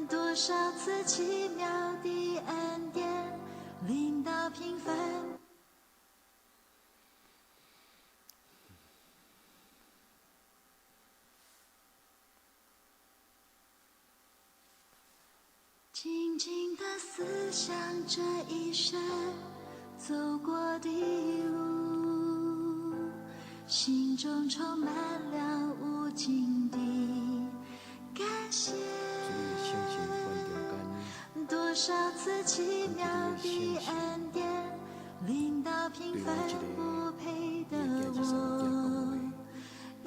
多少次奇妙的恩典，领到平凡。静静地思想这一生走过的路，心中充满了无尽的感谢。多少次奇妙的恩典，领到平凡不配的我，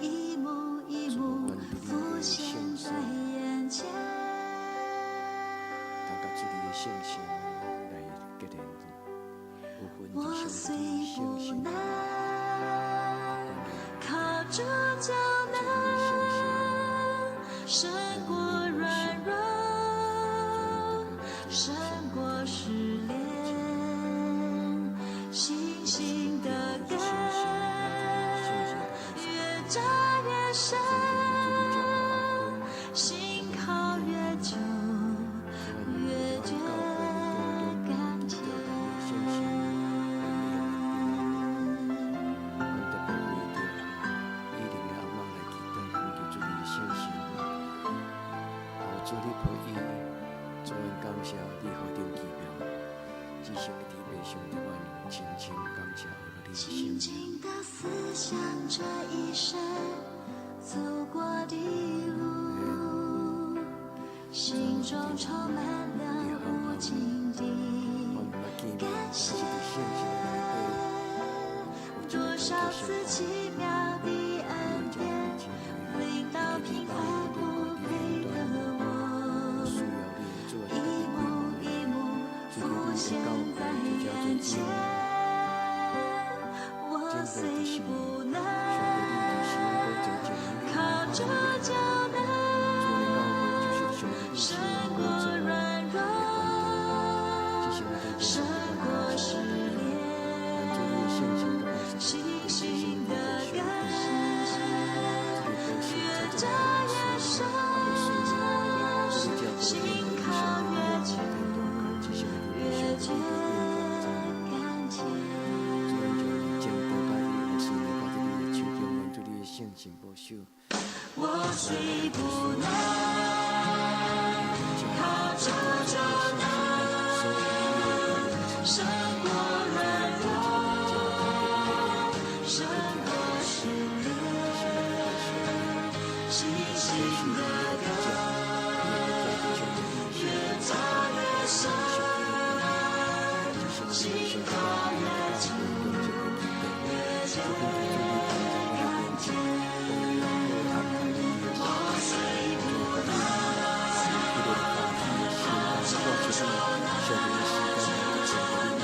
一幕一幕浮现在眼前。我虽不能靠主就能胜过软弱，胜过失恋，信心的根越扎越深，心靠越久越觉感激。主你配伊，主恩感谢你何等奇妙，只剩的地背上的我，轻轻感谢你的心。静静地思想这一生走过的路，心中充满了无尽的感谢。多少次奇妙的恩典，领到平凡不配的我，一幕一幕浮现在眼前。我虽不能靠主就能胜过软弱，胜过失恋，信心的根越扎越深，心靠越久越觉感激。我虽不能靠主就能胜过软弱，胜过失恋，信心的根越扎越深，心靠越久越觉感激。我虽不能靠主就能胜过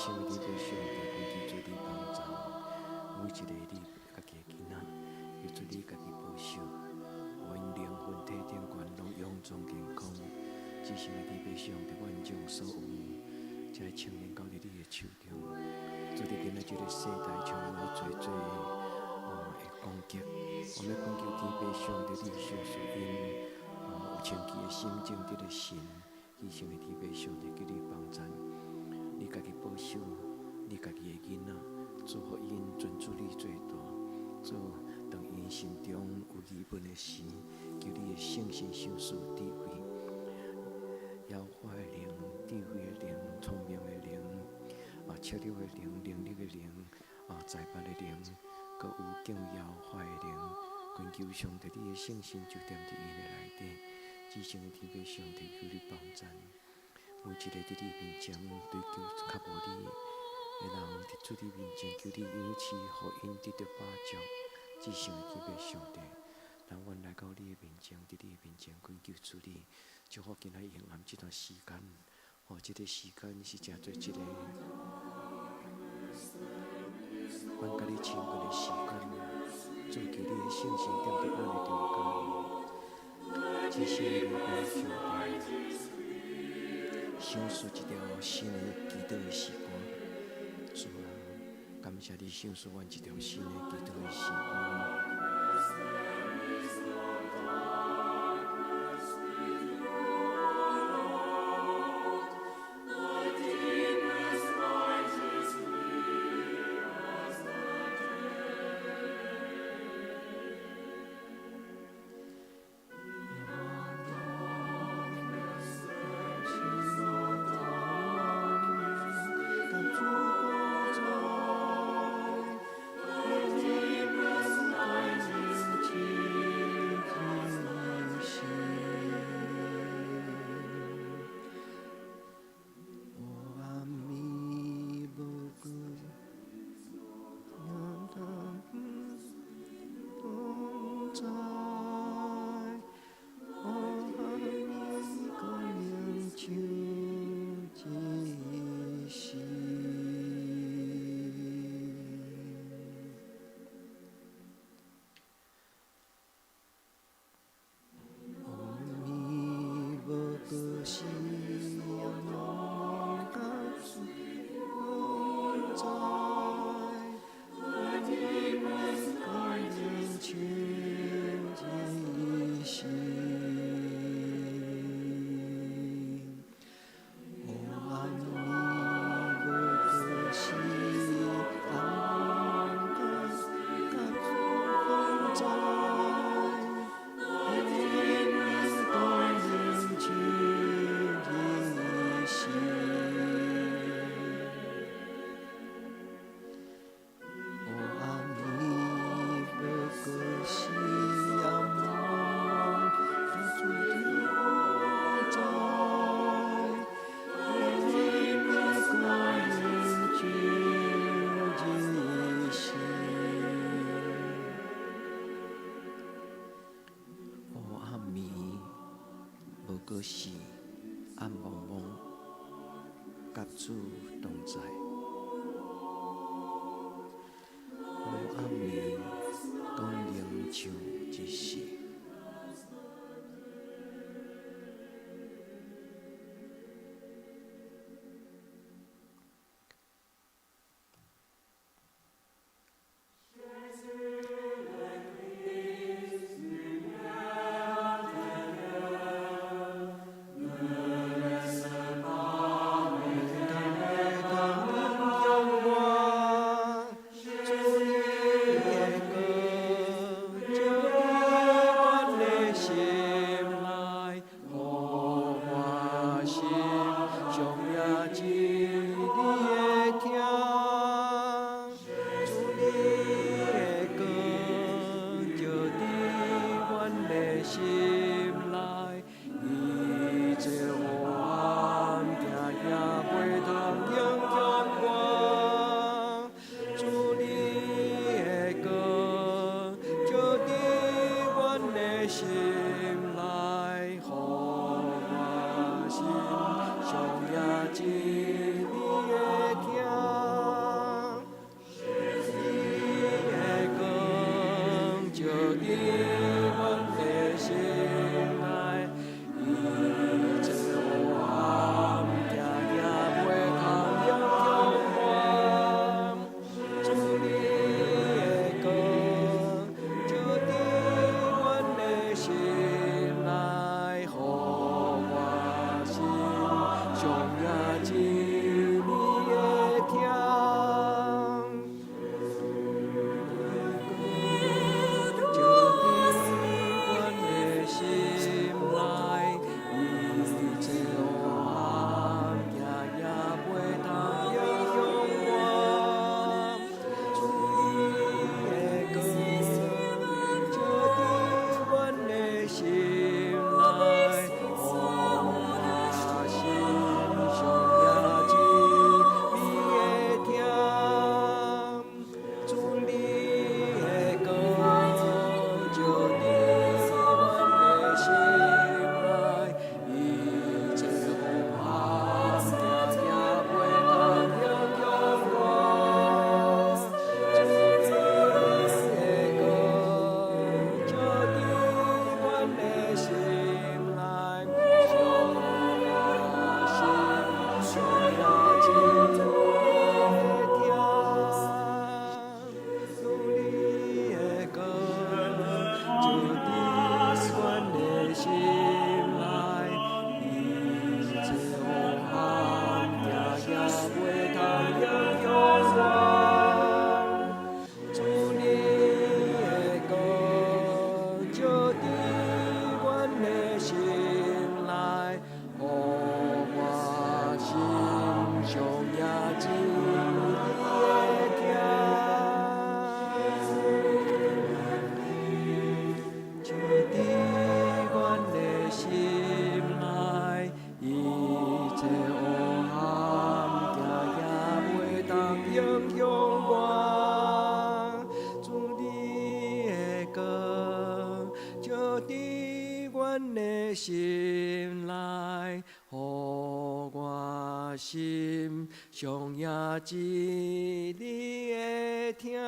生的伫要上帝根据做你帮助，每一个你家己的囡仔，要做你家己保守，互因灵魂、体顶管拢勇壮健康。至生的伫要上帝万众所有，才会青年交伫你的手中。做伫今仔这个世代，充满做的攻击，我们恳求天父上帝，你小事因有清气的心境得了神，牺牲的天父上帝叫你帮助，你家己保守你家己的囡仔，做互因尊主你最大，做当因心中有疑问的时，求你的圣神赏赐智慧，妖化的灵、智慧的灵、聪明的灵、切了的灵、能力的灵、财帛的灵。阁有敬妖坏的灵，恳求上帝你的圣心就踮伫因的内底，至圣的天父上帝求你帮助，每一个伫你面前追求较无你的人，伫主你面前求你因此互因得到把握，至圣的天父上帝，让阮来到你的面前，伫你的面前恳求主你，祝福今仔夜暗这段时间，这个时间是真做一个。阮甲你亲近的时间，做求你的圣心踮伫阮的中间，这是你的上帝，享受一条新的基督的时光。主啊，感谢你享受阮一条新的基督的时光。可是暗茫茫，甲主同在。黑暗暝，光亮像一时。上也一你的听。心内，予我心上也知你会听。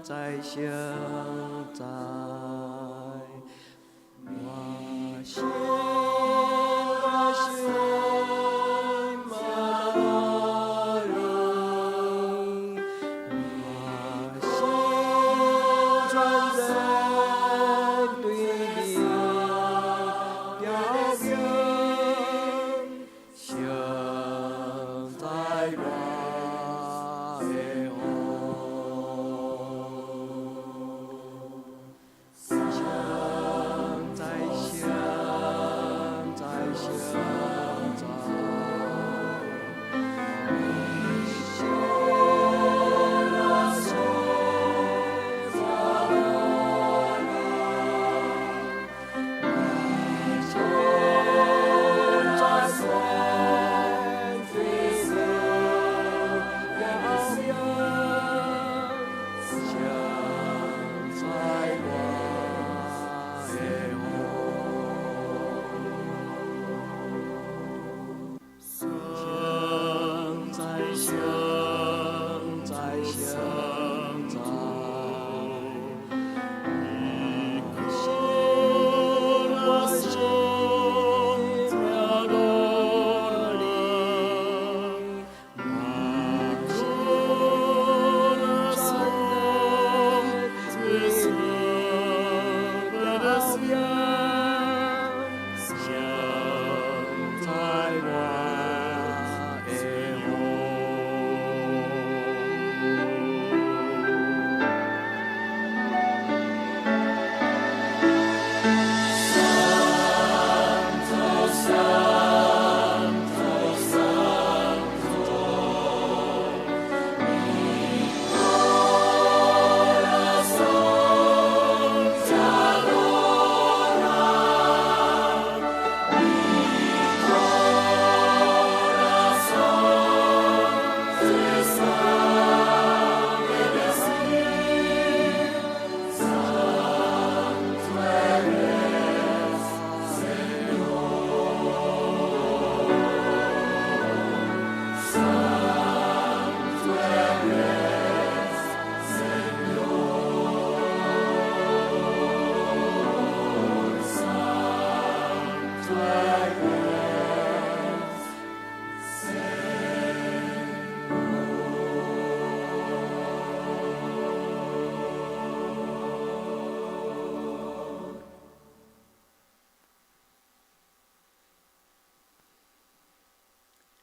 在现在，我心里，我心。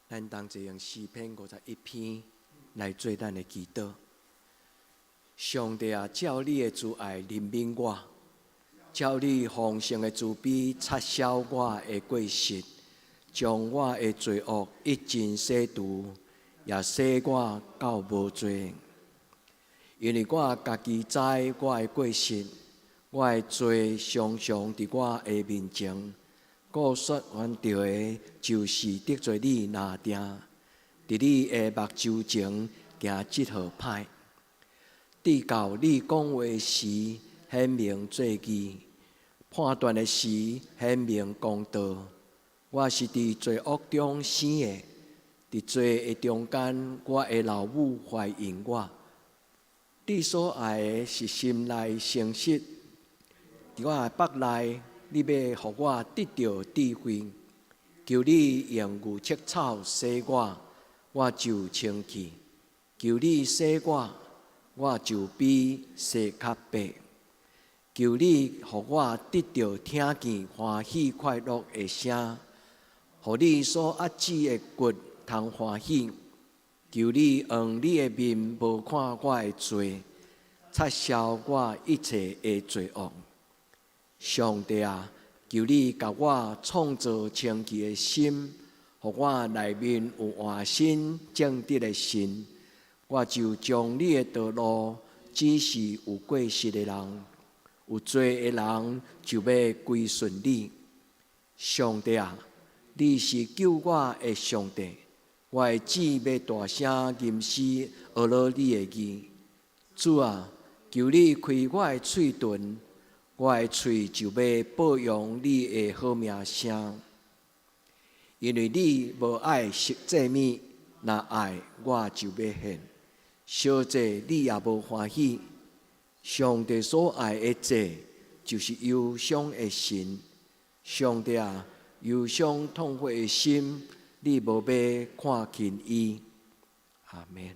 咱同齐用诗篇51篇来做咱的祈祷。上帝啊，照你的慈爱怜悯我，照你丰盛的慈悲擦消我的过失，将我的罪恶一尽洗除，也洗我到无罪。因为我家己知我的过失，我的罪常常伫我的面前。故说冤着的，就是得罪你拿定，伫你的目睭前行这号歹。直到你讲话时显明做义，判断的时显明公道。我是伫罪恶中生的，伫罪的中间，我的老母怀孕我。你所爱的是心内诚实，伫我的腹内。你要互我得到智慧，求你用牛切草洗我，我就清气；求你洗我，我就比洗较白。求你互我得到听见欢喜快乐的声，互你所压制的骨通欢喜。求你用你的面无看我的罪，擦消我一切的罪恶。上帝啊，求你甲我创造清气的心，互我内面有换新正直的心。我就将你的道路指示有过失的人，有罪的人就要归顺你。上帝啊，你是救我的上帝，我的旨要大声吟诗，学了你的义。主啊，求你开我的嘴唇。我的嘴就要保养你的好名声，因为你无爱食祭物，若爱我就要献。小祭你也无欢喜，上帝所爱的祭就是忧伤的神。上帝啊，忧伤痛悔的心，你无要看轻伊。阿们。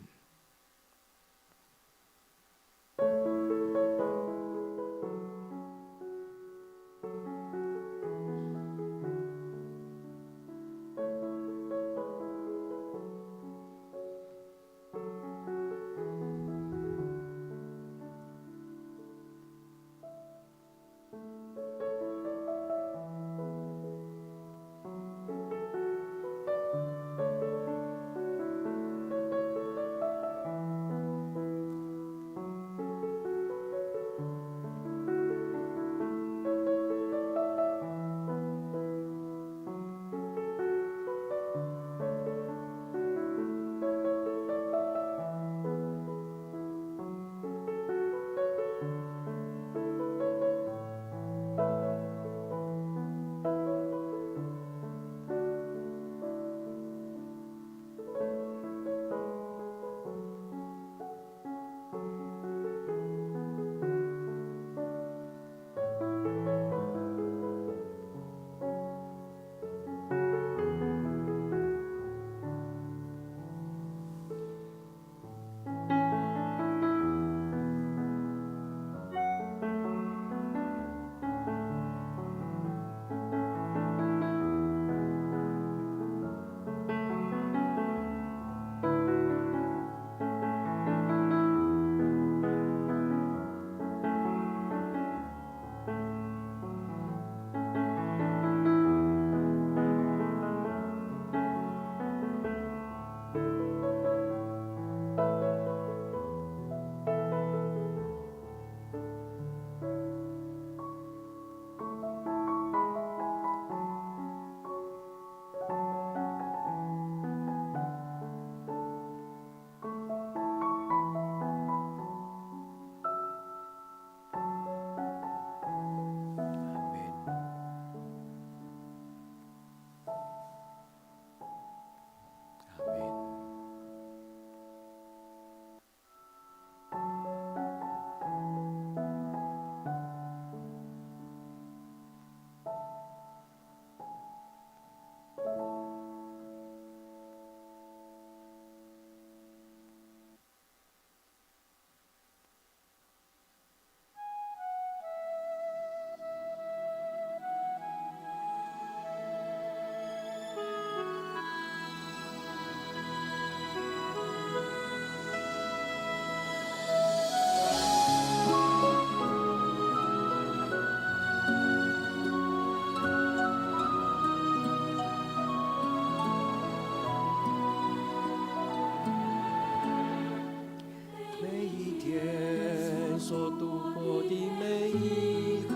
所度过的每一刻，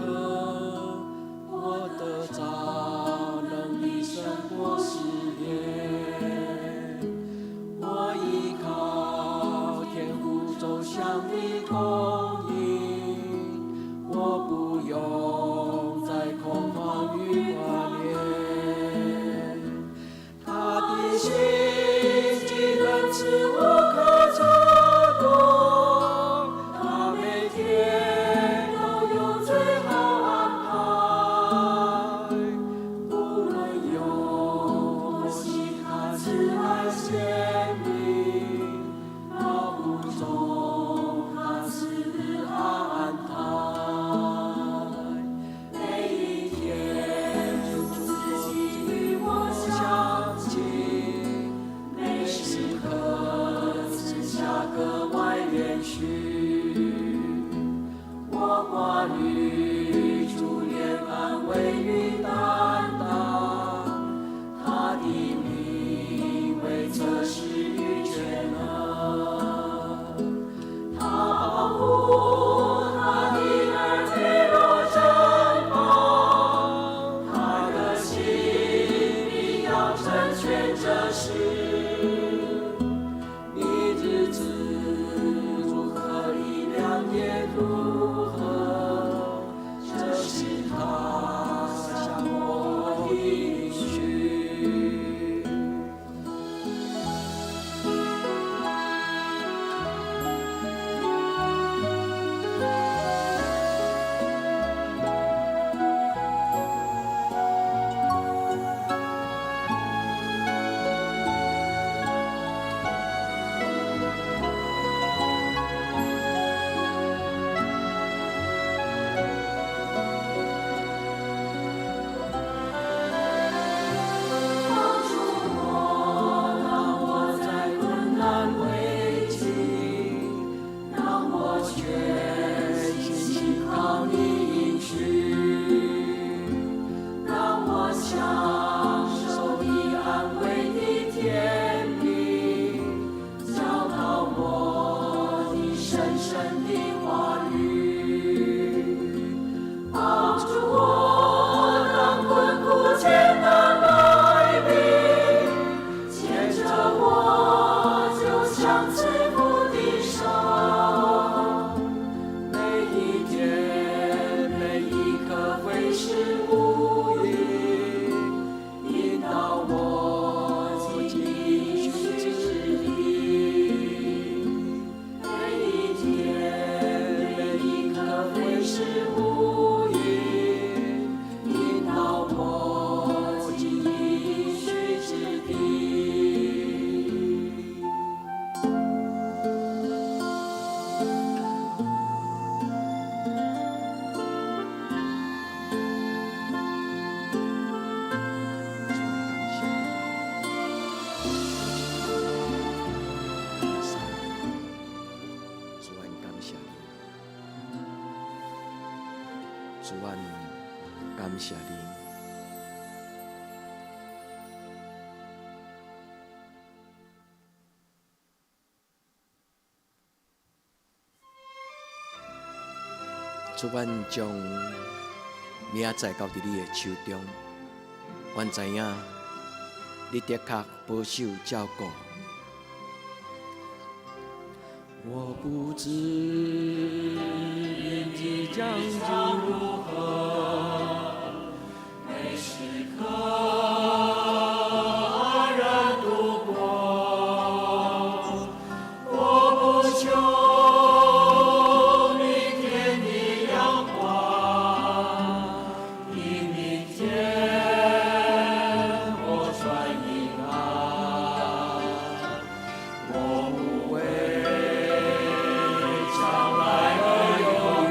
我得着能力胜过试验。我依靠天父走向的供应，我不用再恐慌与挂念。他的心既仁慈无可测度，他每天都有最好安排。无论有多细，他慈爱显明，道路中他是安排。每一天主自己与我相近，每时刻赐下格外连续。我挂虑主怜安慰与担当，他的名为测试与全能。他保护他的儿女若珍宝，他的心必要成全这事。你日子如何，力量也如何，这是他向我的应许。帮助我，当我在困难危急，让我全心信靠你应许，让我享受你安慰的甜蜜，教导我你深深的话语，帮助我当困苦艰难来临，牵着我就像慈父的手，每一天每一刻会是无影，引导我进应许之地。每一天每一刻会是无影，引导我进应许之地。主啊，感谢你，主啊，感谢你。主啊，将名载到伫你的手中，阮知影你的确保守照顾。我不知明天将如何，每时刻安然度过。我不求明天的阳光，因明天我专一安。我不为将来而忧虑，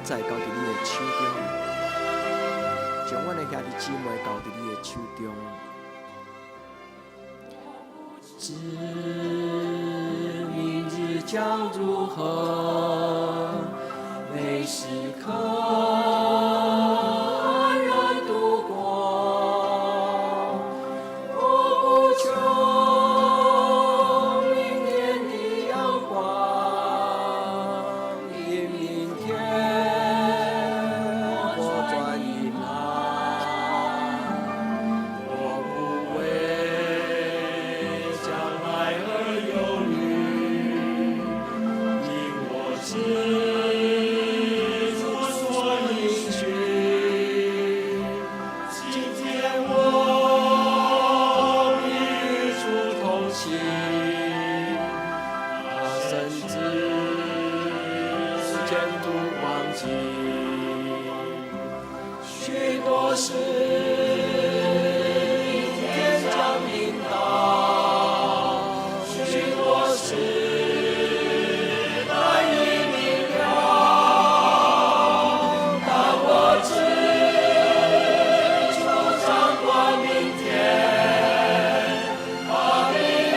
在交伫你的手中，将阮的兄弟姊妹交伫你的手中。知明日将如何，每时刻安然度过。我不求明天的阳光，因明天我转阴来。我不为将来而忧虑，因我知主所应许。今天我必与主同行，他甚至前途光景，许多事明天将领导，许多事难以明了。但我知主掌管明天，他必要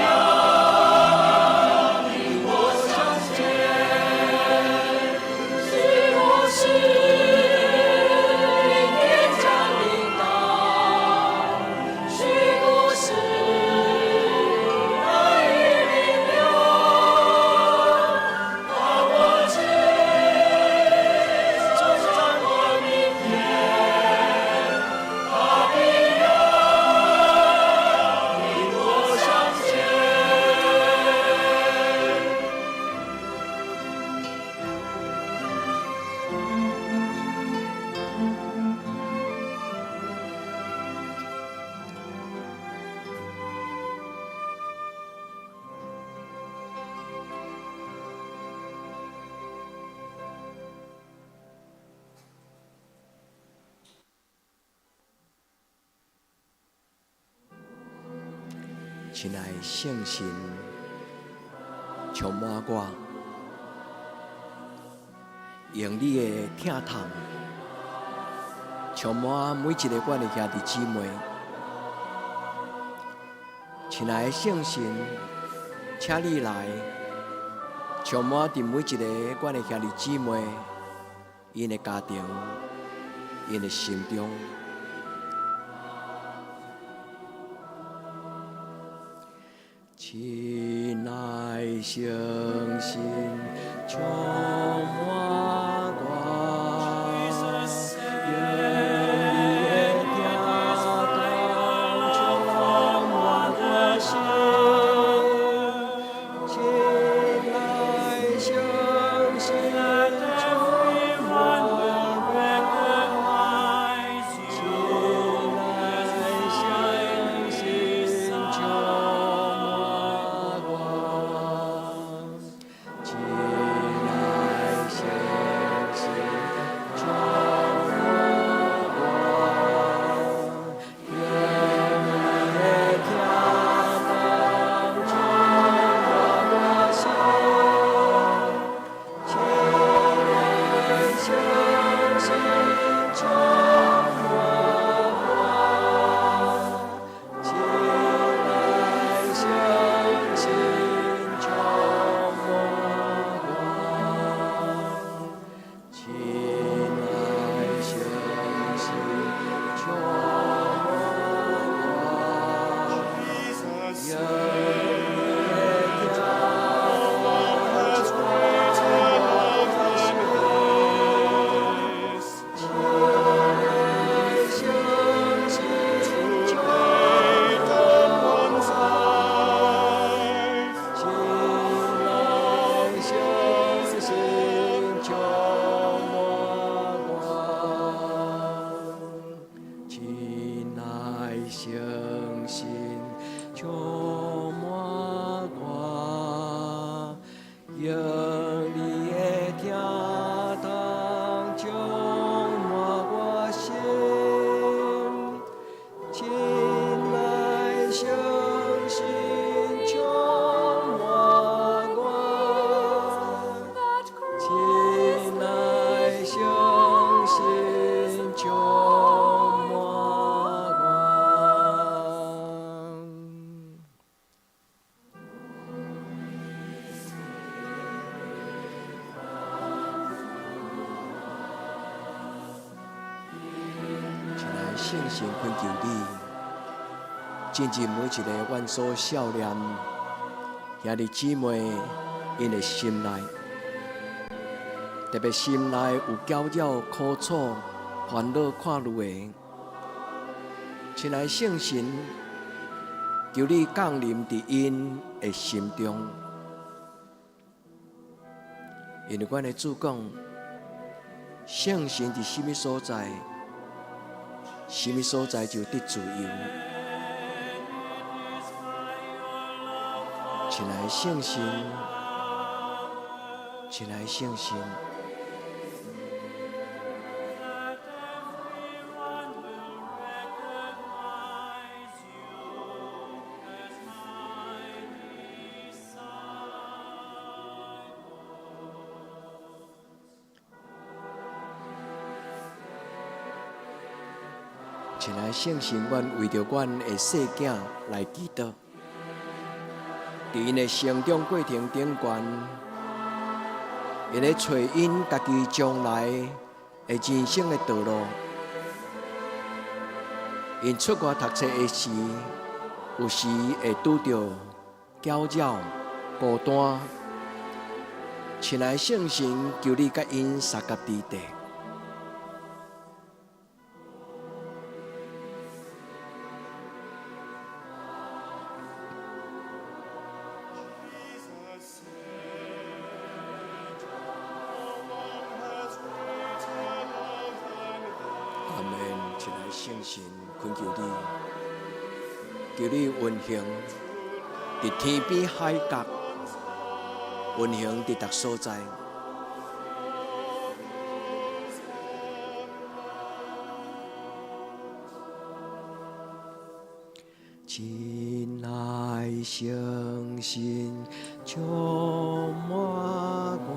领我向前。许多事明天将领导，许多事难以明了。但我知主掌管明天，他必要领我向前。亲爱的圣神，充满我，用你的疼痛，充满每一个阮的兄弟姊妹。亲爱的圣神，请你来，充满伫每一个阮的兄弟姊妹，因的家庭，因的心中。亲爱的圣神，充满我，愿你的疼痛充满我心。亲爱的圣神，充满我，亲爱的圣神，充亲爱的圣神恳求你，进入每一个阮所少年兄弟姊妹因的心内，特别心内有搅扰、苦楚、烦恼、看虑的，亲爱圣神，求你降临伫因的心中，因为阮的主讲，圣神伫什么所在，什么所在就得自由。亲爱圣神，亲爱圣神，亲爱圣神，阮为着阮的细囝来祈祷。伫因的成长过程顶悬，因咧找因家己将来的人生的道路。因出外读册的时，有时会拄着搅扰、孤单。亲爱圣神，求你甲因相合伫地。阿门，亲爱圣神，恳求你，求你运行伫天边海角，运行伫逐所在。亲爱圣神，充满我，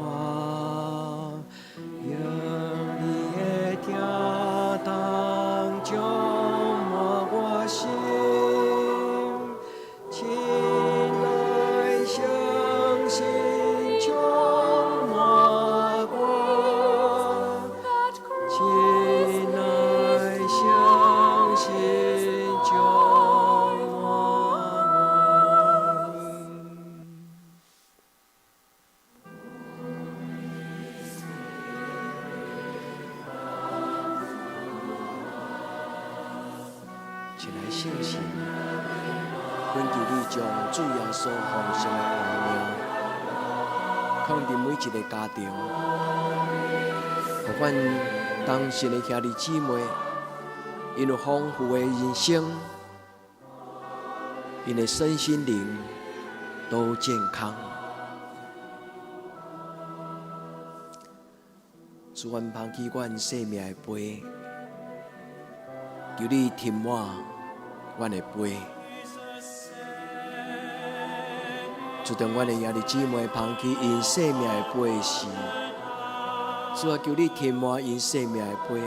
用你的听当充满我心。亲爱圣神，充满我，亲爱圣神，充满我。亲爱圣神，恳求你将主耶稣丰盛的荣耀放伫每一个家庭，互阮当时的兄弟姊妹，因有丰富的人生，因的身心灵都健康。主，阮捧起阮生命的杯，求你填满阮的杯。就当阮的兄弟姊妹捧起因生命的杯时，主啊，求你填满因生命的杯。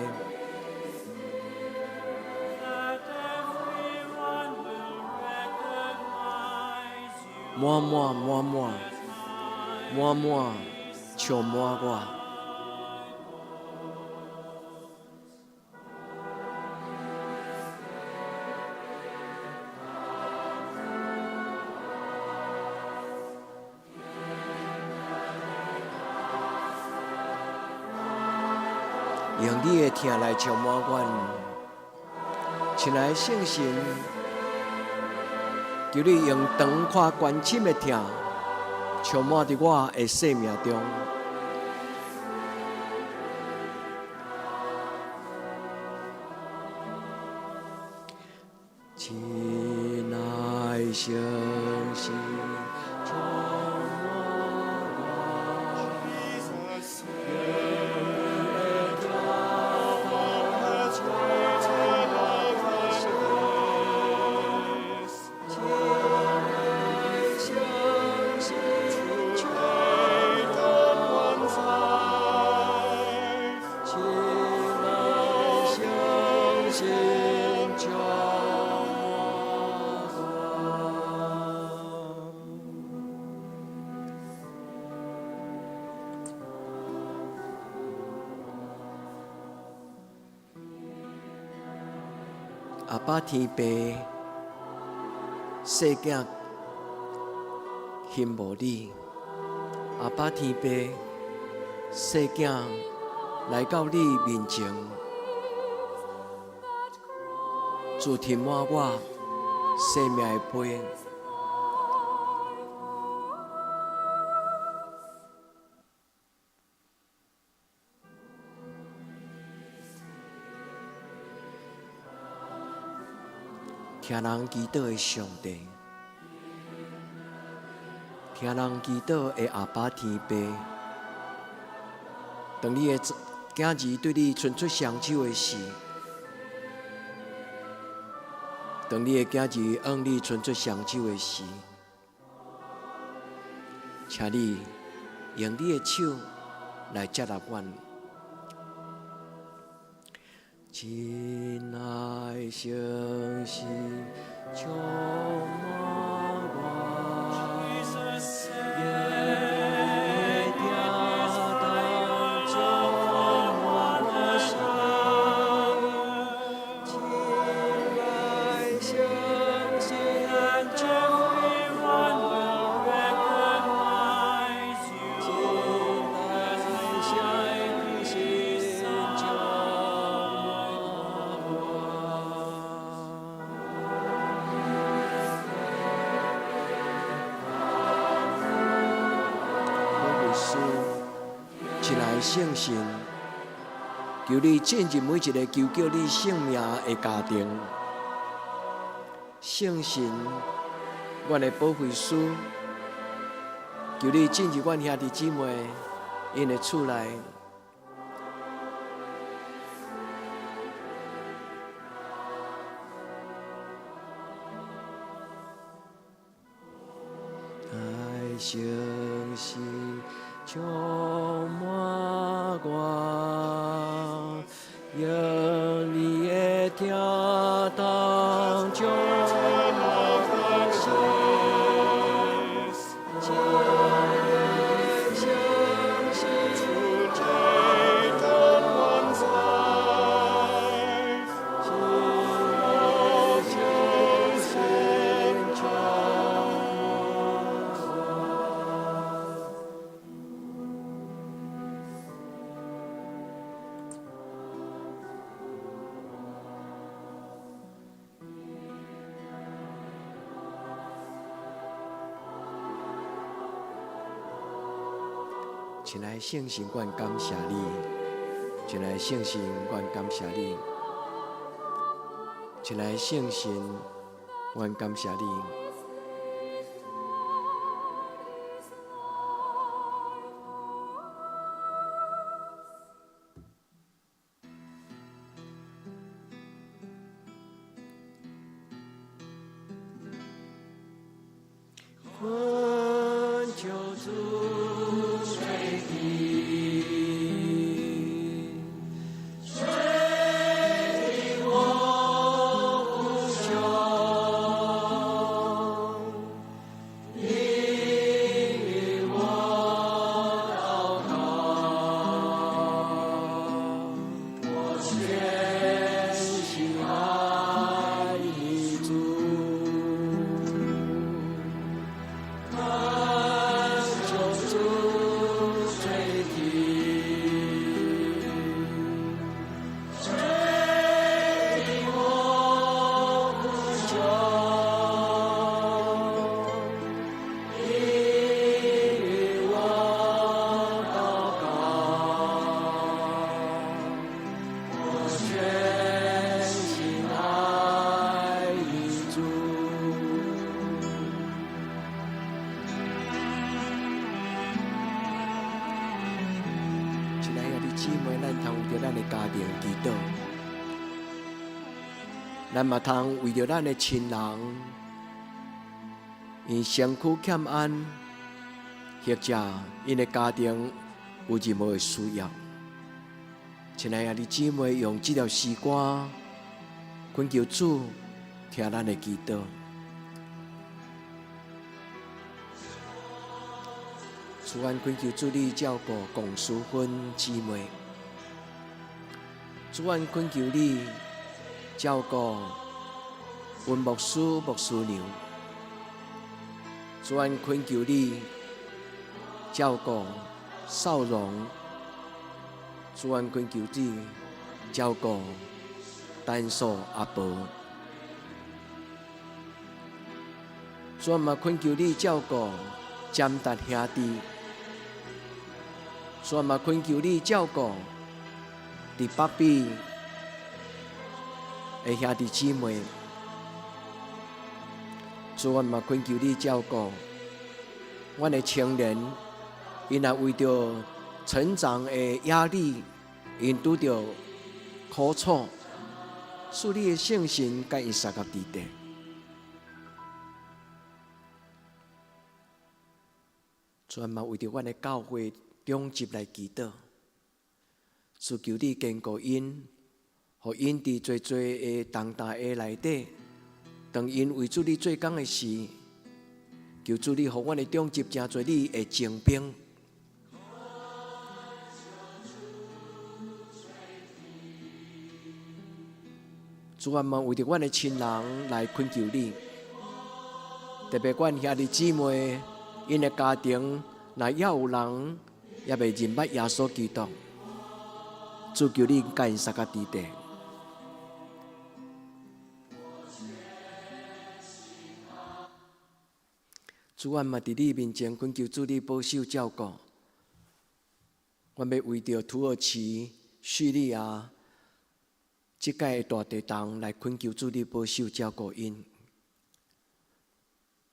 满充满我。用你的疼来充满阮，亲爱的圣神，求你用长看关心的疼，充满伫我的生命中。亲爱的圣神，充满我。阿爸天父，世界幸无你，阿爸天父，世界来到你面前，主填满我生命的杯。听人祈祷的上帝，听人祈祷的阿爸天父，当你的囝儿对你伸出双手的时，当你的囝儿向你伸出双手的时，请你用你的手来接纳阮。亲爱相信，充满我，也听到充满我心。亲爱相信，全会will recognize you。亲爱相信。圣神，求你进入每一个求救你性命的家庭。圣神，阮的保惠师，求你进入阮兄弟姊妹因的厝内。爱相信。充满我，用你的听到充满我心，亲爱相信，这段万载，亲爱相信，充亲爱圣神，阮感谢你；亲爱圣神，阮感谢你；亲爱圣神，阮感谢你。困求主垂听，垂听我呼求，听我祷告，我全心爱你主。姊妹，咱通为着咱的家庭祈祷，咱嘛通为着咱的亲人，因身躯欠安，或者因的家庭有任何的需要。亲爱的姊妹，用这条诗歌，恳求主听咱的祈祷。主，阮恳求主你照顾共事分姊妹。主，阮恳求你照顾阮牧师牧师娘，主愿恳求你照顾少荣，主愿恳求你照顾单数阿婆，主愿嘛恳求你照顾占达兄弟，主愿嘛恳求你照顾伫北美的兄弟姊妹，主愿嘛恳求你照顾阮的青年，因也为着成长的压力，因拄着苦楚，使你的圣神甲因撒甲伫地。主愿嘛为着阮的教会中集来祈祷，求你坚固因，互因伫最最的重大的内底，当因为主你做工的时，求主你互阮的中集真侪你的精兵。主愿嘛为着阮的亲人来恳求你，特别阮兄弟姊妹，因的家庭若也有人也未认捌耶稣基督，主求你甲因撒甲伫地。主愿嘛伫你面前恳求主你保守照顾，阮要为着土耳其、叙利亚即届大地震来恳求主你保守照顾因。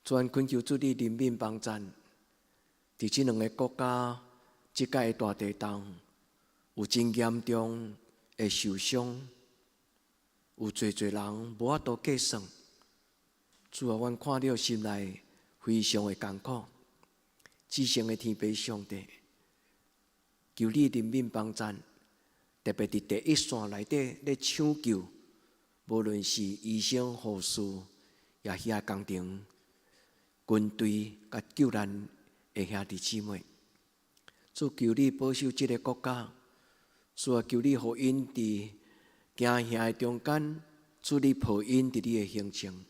主愿恳求主你怜悯帮赞，伫即两个国家即届大地震有真严重的受伤，有侪人无法度计算。主啊，阮看了心内非常的艰苦，至圣的天父上帝，求你怜悯帮赞，特别伫第一线内底咧抢救，无论是医生、护士，也遐工程、军队甲救难的兄弟姊妹。主求你保守这个国家，主啊，求你互因伫行遐的中间，主你抱因伫你的行程。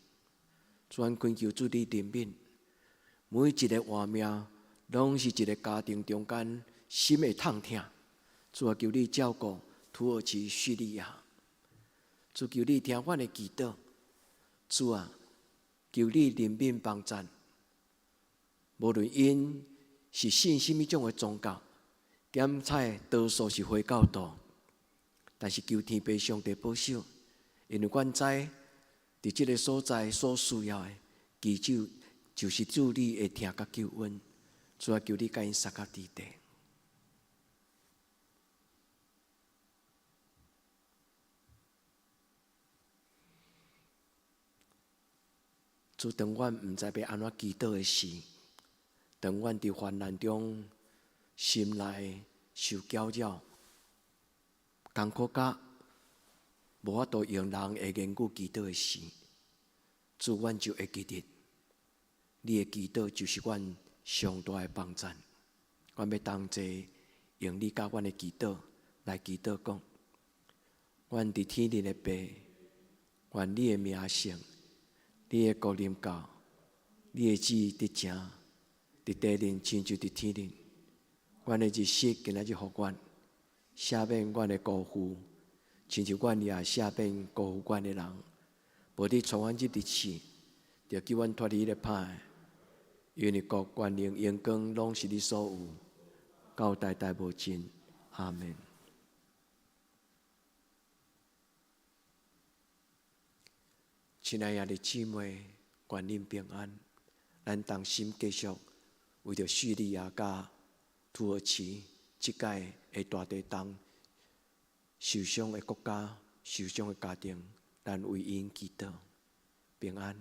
主愿恳求主你怜悯，每一个活命，拢是一个家庭中间心会痛痛。主啊，求你照顾土耳其、叙利亚。主求你听阮的祈祷。主啊，求你怜悯帮赞。无论因是信什么种的宗教，点彩多数是回教徒，但是求天父上帝保守，因为阮知伫这个所在所需要的，祈求就是主你会听甲救恩。主啊，求你甲因撒甲伫地。主，当阮毋知要安怎祈祷的时，当阮伫患难中心内受搅扰，艰苦甲无法度用人的言语祈祷的时，主，阮就会记得你的祈祷就是阮上大的帮赞。阮要同齐用你甲阮的祈祷来祈祷讲：阮伫天灵的爸，愿你的名圣，你的国临到，你的旨意得成，伫地灵亲像伫天灵。阮的日息今仔日互阮，赦免阮的辜负，亲像阮也赦免辜负阮的人。无你从阮这日子，就叫阮脱离迄个歹的，因为国、权能、荣光，拢是你所有，到代代无尽。阿们。亲爱的姊妹，愿恁平安。咱同心继续为着叙利亚甲土耳其即届的大地震受伤的国家、受伤的家庭，咱为因祈祷，平安。